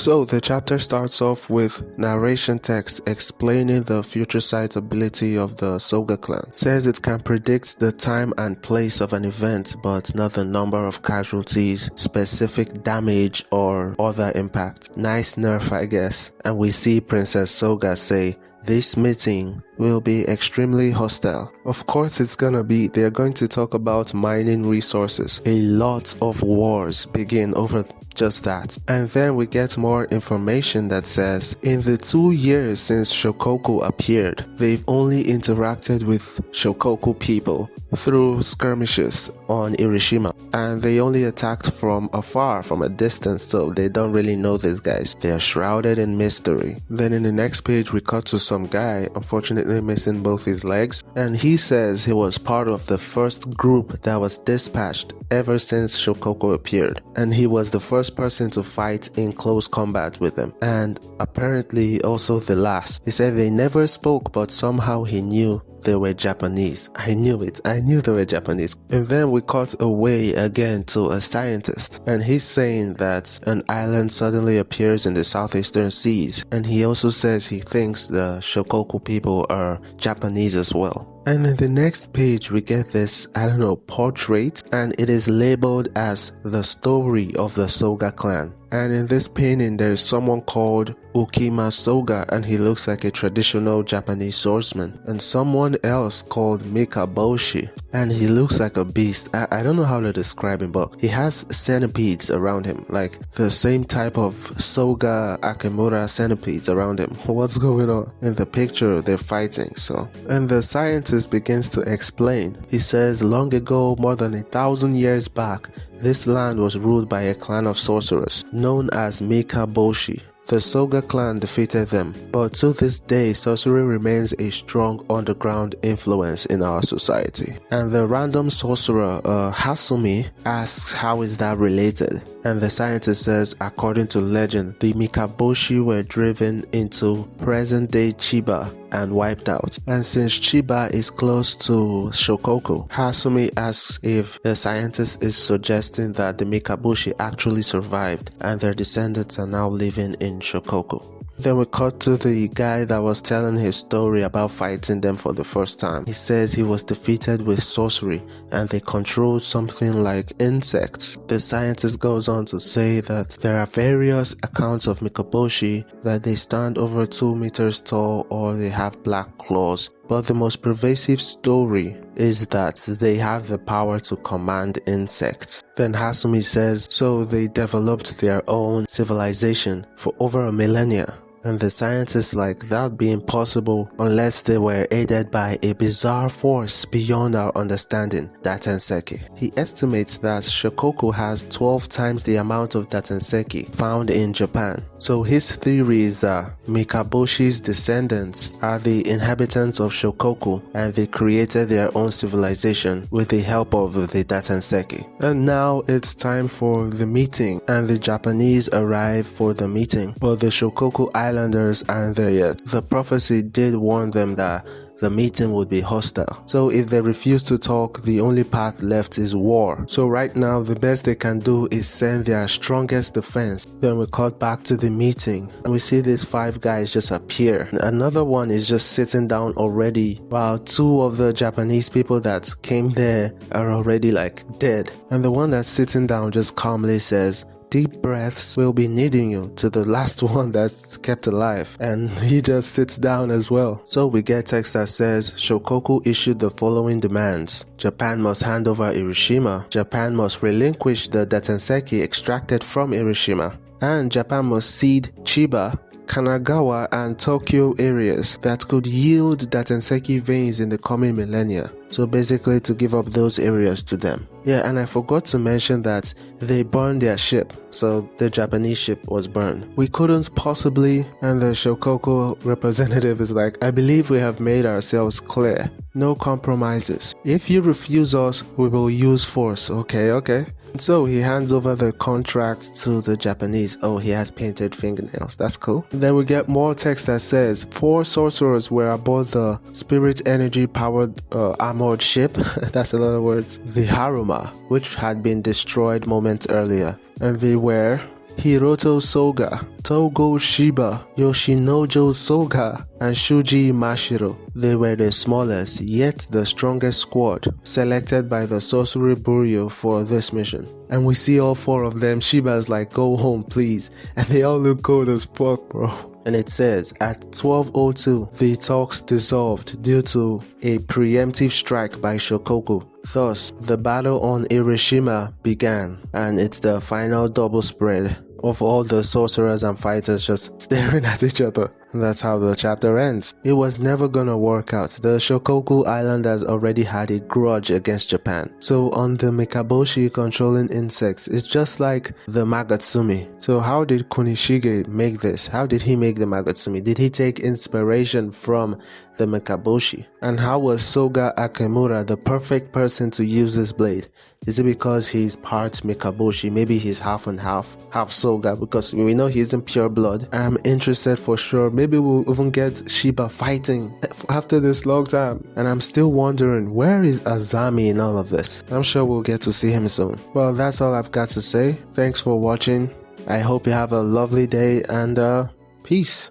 So the chapter starts off with narration text explaining the future sight ability of the Soga clan. Says it can predict the time and place of an event, but not the number of casualties, specific damage, or other impact. Nice nerf, I guess. And we see Princess Soga say, "This meeting will be extremely hostile." Of course it's gonna be. They're going to talk about mining resources. A lot of wars begin over just that. And then we get more information that says, in the 2 years since Shokoku appeared, they've only interacted with Shokoku people through skirmishes on Irishima, and they only attacked from afar, from a distance, so they don't really know these guys. They are shrouded in mystery. Then in the next page we cut to some guy, unfortunately missing both his legs, and he says he was part of the first group that was dispatched ever since Shokoku appeared, and he was the first person to fight in close combat with them, and apparently also the last. He said they never spoke, but somehow he knew they were Japanese. I knew it. I knew they were Japanese. And then we cut away again to a scientist, and he's saying that an island suddenly appears in the southeastern seas, and he also says he thinks the Shokoku people are Japanese as well. And in the next page we get this, I don't know, portrait, and it is labeled as the story of the Soga clan. And in this painting there is someone called Ukima Soga, and he looks like a traditional Japanese swordsman, and someone else called Mikaboshi, and he looks like a beast. I don't know how to describe him, but he has centipedes around him, like the same type of Soga Akimura centipedes around him. What's going on? In the picture they're fighting, so. And the scientist begins to explain. He says, long ago, more than 1,000 years back, this land was ruled by a clan of sorcerers known as Mikaboshi. The Soga clan defeated them, but to this day, sorcery remains a strong underground influence in our society. And the random sorcerer, Hasumi, asks how is that related? And the scientist says, according to legend, the Mikaboshi were driven into present-day Chiba and wiped out. And since Chiba is close to Shokoku, Hasumi asks if the scientist is suggesting that the Mikaboshi actually survived and their descendants are now living in Shokoku. Then we cut to the guy that was telling his story about fighting them for the first time. He says he was defeated with sorcery and they controlled something like insects. The scientist goes on to say that there are various accounts of Mikaboshi, that they stand over 2 meters tall or they have black claws. But the most pervasive story is that they have the power to command insects. Then Hasumi says, so they developed their own civilization for over a millennia. And the scientists like, that would be impossible unless they were aided by a bizarre force beyond our understanding, Datenseki. He estimates that Shokoku has 12 times the amount of Datenseki found in Japan. So his theory is that Mikaboshi's descendants are the inhabitants of Shokoku, and they created their own civilization with the help of the Datenseki. And now it's time for the meeting, and the Japanese arrive for the meeting, but the Shokoku Islanders aren't there yet. The prophecy did warn them that the meeting would be hostile. So if they refuse to talk, the only path left is war. So right now, the best they can do is send their strongest defense. Then we cut back to the meeting and we see these 5 guys just appear. Another one is just sitting down already, while 2 of the Japanese people that came there are already like dead. And the one that's sitting down just calmly says, deep breaths will be needing you, to the last one that's kept alive, and he just sits down as well. So we get text that says, Shokoku issued the following demands. Japan must hand over Hiroshima, Japan must relinquish the Datenseki extracted from Hiroshima, and Japan must cede Chiba, Kanagawa and Tokyo areas that could yield Datenseki veins in the coming millennia. So basically to give up those areas to them. Yeah, and I forgot to mention that they burned their ship, so the Japanese ship was burned. We couldn't possibly, and the Shokoku representative is like, I believe we have made ourselves clear. No compromises. If you refuse us, we will use force. Okay. So he hands over the contract to the Japanese. Oh, he has painted fingernails. That's cool. Then we get more text that says 4 sorcerers were aboard the spirit energy powered armored ship. That's a lot of words. The Haruma, which had been destroyed moments earlier. And they were Hiroto Soga, Togo Shiba, Yoshinojo Soga, and Shuji Mashiro. They were the smallest yet the strongest squad selected by the Sorcery Bureau for this mission. And we see all 4 of them. Shiba's like, go home please, and they all look cold as fuck, bro. And it says, at 12:02, the talks dissolved due to a preemptive strike by Shokoku. Thus, the battle on Hiroshima began, and it's the final double spread of all the sorcerers and fighters just staring at each other. And that's how the chapter ends. It was never gonna work out. The Shokoku Islanders already had a grudge against Japan. So on the Mikaboshi controlling insects, it's just like the Magatsumi. So how did Kunishige make this? How did he make the Magatsumi? Did he take inspiration from the Mikaboshi? And how was Soga Akemura the perfect person to use this blade? Is it because he's part Mikaboshi? Maybe he's half and half Soga, because we know he isn't pure blood. I'm interested for sure. Maybe we'll even get Shiba fighting after this long time. And I'm still wondering, where is Azami in all of this? I'm sure we'll get to see him soon. Well, that's all I've got to say. Thanks for watching. I hope you have a lovely day, and peace.